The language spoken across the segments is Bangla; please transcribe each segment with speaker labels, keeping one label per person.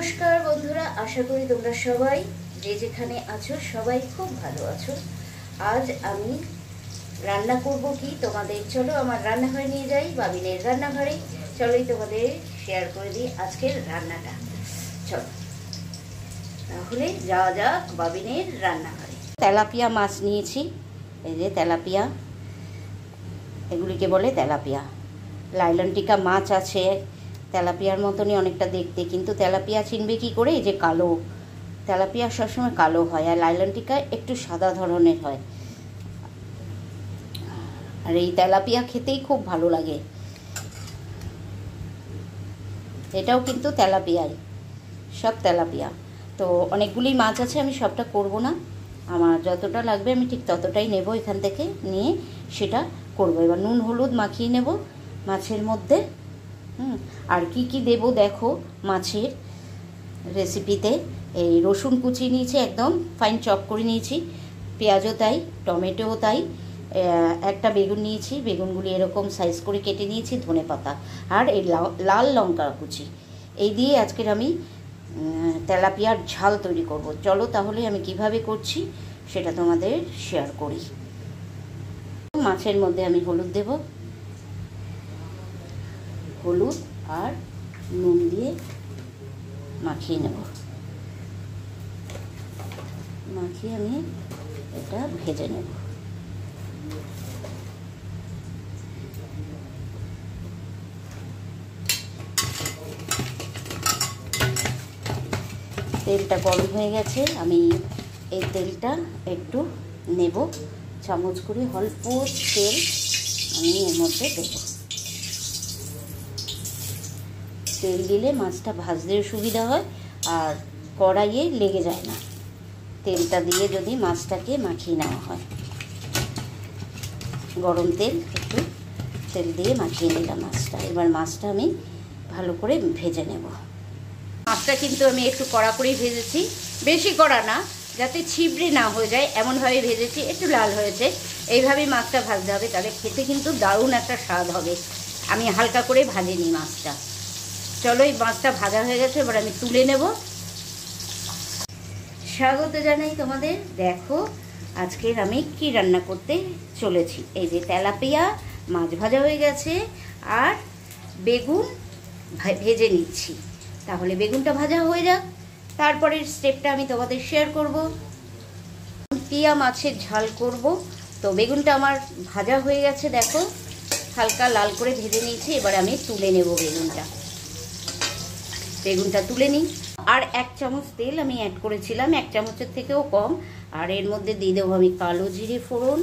Speaker 1: নমস্কার বন্ধুরা, আশা করি তোমরা সবাই যে যেখানে আছো সবাই খুব ভালো আছো। আজ আমি রান্না করব কি তোমাদের, চলো আমার রান্নাঘরে নিয়ে যাই, বাবিনের রান্নাঘরে। চলোই তোমাদের শেয়ার করে দিই আজকের রান্নাটা। চলো তাহলে যাওয়া যাক বাবিনের রান্নাঘরে। তেলাপিয়া মাছ নিয়েছি, এই যে তেলাপিয়া, এগুলিকে বলে তেলাপিয়া। লাইলনটিকা মাছ আছে, তেলাপিয়ার মতনই অনেকটা দেখতে, কিন্তু তেলাপিয়া চিনবে কি করে? এই যে কালো তেলাপিয়া সবসময় কালো হয়, আর লাইলনটিকা একটু সাদা ধরনের হয়। আর এই তেলাপিয়া খেতেই খুব ভালো লাগে। এটাও কিন্তু তেলাপিয়াই, সব তেলাপিয়া। তো অনেকগুলি মাছ আছে, আমি সবটা করব না, আমার যতটা লাগবে আমি ঠিক ততটাই নেব এখান থেকে, নিয়ে সেটা করব। এবার নুন হলুদ মাখিয়ে নেব মাছের মধ্যে। আর কি কি দেব দেখো মাছের রেসিপিতে। এই রসুন কুচি নিয়েছি, একদম ফাইন চপ করে নিয়েছি, পেঁয়াজও তাই, টমেটোও তাই, একটা বেগুন নিয়েছি, বেগুনগুলি এরকম সাইজ করে কেটে নিয়েছি, ধনেপাতা আর এই লাল লঙ্কা কুচি। এই দিয়ে আজকের আমি তেলাপিয়ার ঝাল তৈরি করব। চলো তাহলে আমি কিভাবে করছি সেটা তোমাদের শেয়ার করি। মাছের মধ্যে আমি হলুদ দেব, হলুদ আর নুন দিয়ে মাখিয়ে নেব। মাখিয়ে আমি এটা ভেজে নেব। তেলটা গরম হয়ে গেছে, আমি এই তেলটা একটু নেব, চামচ করে অল্প তেল আমি এর মধ্যে দেব। তেল দিলে মাছটা ভাজতে সুবিধা হয় আর কড়াইয়ে লেগে যায় না, তেলটা দিয়ে যদি মাছটাকে মাখিয়ে নেওয়া হয়। গরম তেল, একটু তেল দিয়ে মাখিয়ে নিলাম মাছটা। এবার মাছটা আমি ভালো করে ভেজে নেব। মাছটা কিন্তু আমি একটু কড়া করেই ভেজেছি, বেশি কড়া না, যাতে ছিবড়ে না হয়ে যায় এমনভাবে ভেজেছি। একটু লাল হয়েছে, এইভাবেই মাছটা ভাজতে হবে, তাহলে খেতে কিন্তু দারুণ একটা স্বাদ হবে। আমি হালকা করে ভাজিনি মাছটা। চলো এই মাছটা ভাজা হয়ে গেছে, এবার আমি তুলে নেব। স্বাগত জানাই তোমাদের। দেখো আজকের আমি কি রান্না করতে চলেছি। এই যে তেলাপিয়া মাছ ভাজা হয়ে গেছে আর বেগুন ভেজে নিচ্ছি। তাহলে বেগুনটা ভাজা হয়ে যাক, তারপরের স্টেপটা আমি তোমাদের শেয়ার করব। টিয়া মাছের ঝাল করব, তো বেগুনটা আমার ভাজা হয়ে গেছে, দেখো হালকা লাল করে ভেজে নিয়েছি। এবার আমি তুলে নেব বেগুনটা তুলে নিই। আর 1 চামচ তেল আমি অ্যাড করেছিলাম, 1 চামচের থেকেও কম। আর এর মধ্যে দিয়ে দেবো আমি কালো জিরে ফোড়ন,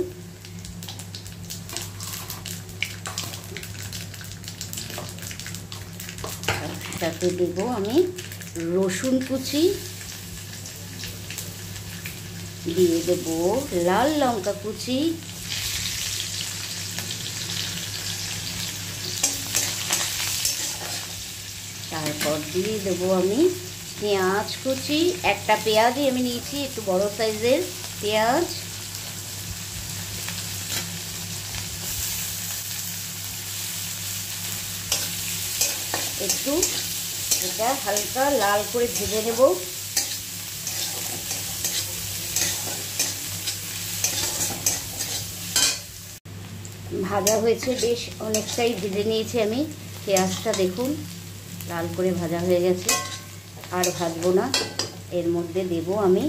Speaker 1: তাতে দেব আমি রসুন কুচি, দিয়ে দেব লাল লঙ্কা কুচি, তারপর দিয়ে দেবো আমি পেঁয়াজ কুচি। একটা পেঁয়াজই আমি নিয়েছি, একটু বড় সাইজের পেঁয়াজ। একটু এটা হালকা লাল করে ভেজে নেব। ভাজা হয়েছে, বেশ অনেকটাই ভেজে নিয়েছি আমি পেঁয়াজটা, দেখুন লাল করে ভাজা হয়ে গেছে। আর ভাজবো না, এর মধ্যে দেব আমি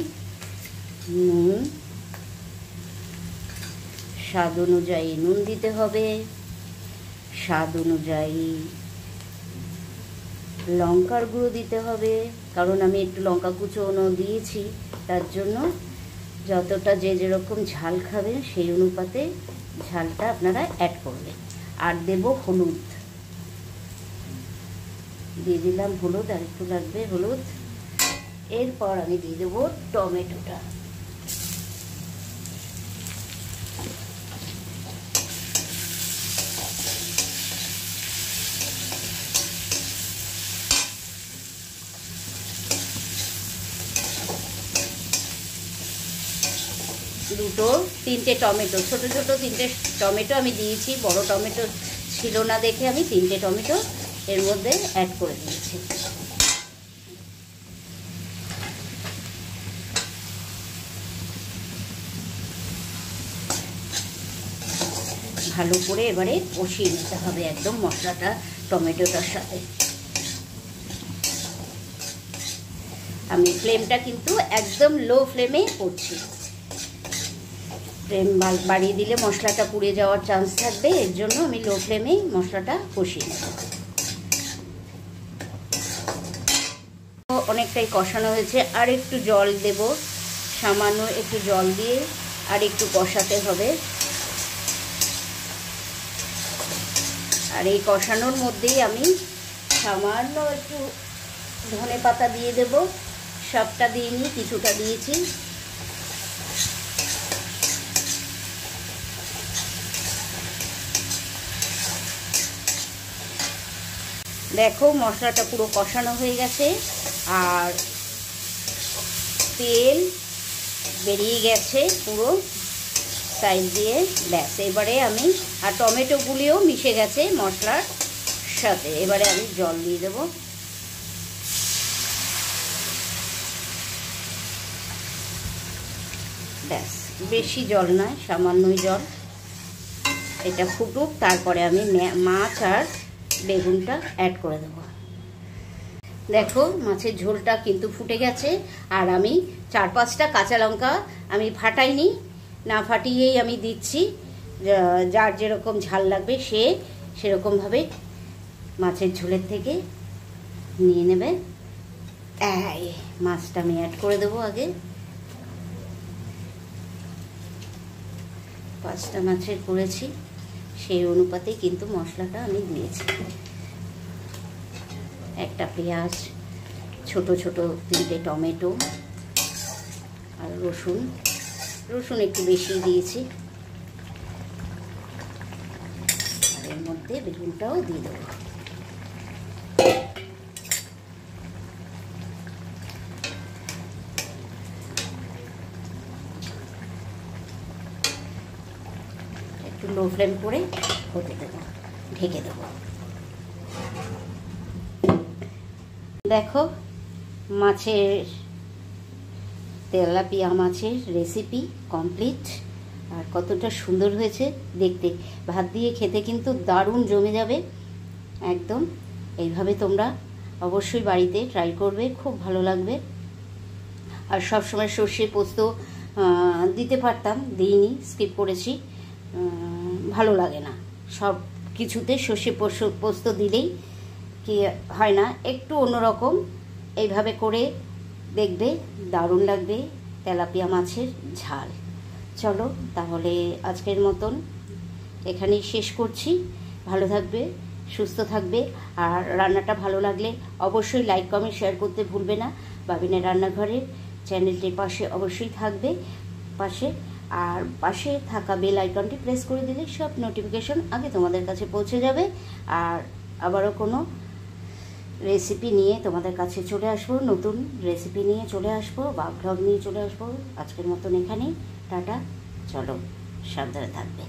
Speaker 1: নুন, স্বাদ অনুযায়ী নুন দিতে হবে, স্বাদ অনুযায়ী লঙ্কার গুঁড়ো দিতে হবে, কারণ আমি একটু লঙ্কা কুচোনো দিয়েছি, তার জন্য যতটা যে যেরকম ঝাল খাবেন সেই অনুপাতে ঝালটা আপনারা অ্যাড করবেন। আর দেব হলুদ, দিয়ে দিলাম হলুদ, আর একটু লাগবে হলুদ। এরপর আমি দিয়ে দেবো টমেটোটা। দুটো 3টে টমেটো, ছোট ছোট 3টে টমেটো আমি দিয়েছি, বড় টমেটো ছিল না দেখে আমি 3টে টমেটো এর মধ্যে অ্যাড করে দিয়েছি। ভালো করে এবারে কষিয়ে নিতে হবে একদম মশলাটা টমেটোটার সাথে। আমি ফ্লেমটা কিন্তু একদম লো ফ্লেমে করছি। ফ্লেম বাড়িয়ে দিলে মশলাটা পুড়ে যাওয়ার চান্স থাকবে, এর জন্য আমি লো ফ্লেমেই মশলাটা কষিয়ে নেব। অনেকটাই কষানো হয়েছে, আর একটু জল দেব, সামান্য একটু জল দিয়ে আর একটু কষাতে হবে। আর এই কষানোর মধ্যেই আমি সামান্য একটু ধনেপাতা দিয়ে দেব, সবটা দিইনি, কিছুটা দিয়েছি। দেখো মশলাটা পুরো কষানো হয়ে গেছে আর তেল বেরিয়ে গেছে পুরো সাইড দিয়ে। ব্যাস, এবারে আমি আর টমেটোগুলিও মিশে গেছে মশলার সাথে। এবারে আমি জল দিয়ে দেব। ব্যাস, বেশি জল নয়, সামান্যই জল। এটা ফুটুক, তারপরে আমি মাছ আর বেগুনটা অ্যাড করে দেব। দেখো মাছের ঝোলটা কিন্তু ফুটে গেছে। আর আমি 4-5টা কাঁচা লঙ্কা আমি ফাটাইনি, না ফাটিয়েই আমি দিচ্ছি। যার যেরকম ঝাল লাগবে সে সেরকমভাবে মাছের ঝোলের থেকে নিয়ে নেবে। মাছটা আমি অ্যাড করে দেবো আগে। 5টা মাছের করেছি, সেই অনুপাতেই কিন্তু মশলাটা আমি দিয়েছি। একটা পেঁয়াজ, ছোট ছোট 3টে টমেটো আর রসুন একটু বেশি দিয়েছি। আর এর মধ্যে বেগুনটাও দিয়ে দেবো। একটু লো ফ্লেম করে হতে দেবো, ঢেকে দেবো। দেখো মাছের তেলাপিয়া মাছের রেসিপি কমপ্লিট। আর কতটা সুন্দর হয়েছে দেখতে, ভাত দিয়ে খেতে কিন্তু দারুণ জমে যাবে একদম। এইভাবে তোমরা অবশ্যই বাড়িতে ট্রাই করবে, খুব ভালো লাগবে। আর সবসময় সর্ষে পোস্ত দিতে পারতাম, দিইনি, স্কিপ করেছি, ভালো লাগে না। সব কিছুতে সর্ষে পোস্ত দিলেই কি হয় না, একটু অন্যরকম। এইভাবে করে দেখবে, দারুণ লাগবে তেলাপিয়া মাছের ঝাল। চলো তাহলে আজকের মতন এখানেই শেষ করছি। ভালো থাকবে, সুস্থ থাকবে। আর রান্নাটা ভালো লাগলে অবশ্যই লাইক, কমেন্ট, শেয়ার করতে ভুলবে না। বাবিনের রান্নাঘরের চ্যানেলটির পাশে অবশ্যই থাকবে পাশে। আর পাশে থাকা বেল আইকনটি প্রেস করে দিলে সব নোটিফিকেশন আগে তোমাদের কাছে পৌঁছে যাবে। আর আবারও কোনো রেসিপি নিয়ে তোমাদের কাছে চলে আসবো, নতুন রেসিপি নিয়ে চলে আসবো বা ভ্লগ নিয়ে চলে আসবো। আজকের মতন এখানেই টাটা। চলো, সাবধানে থাকবে।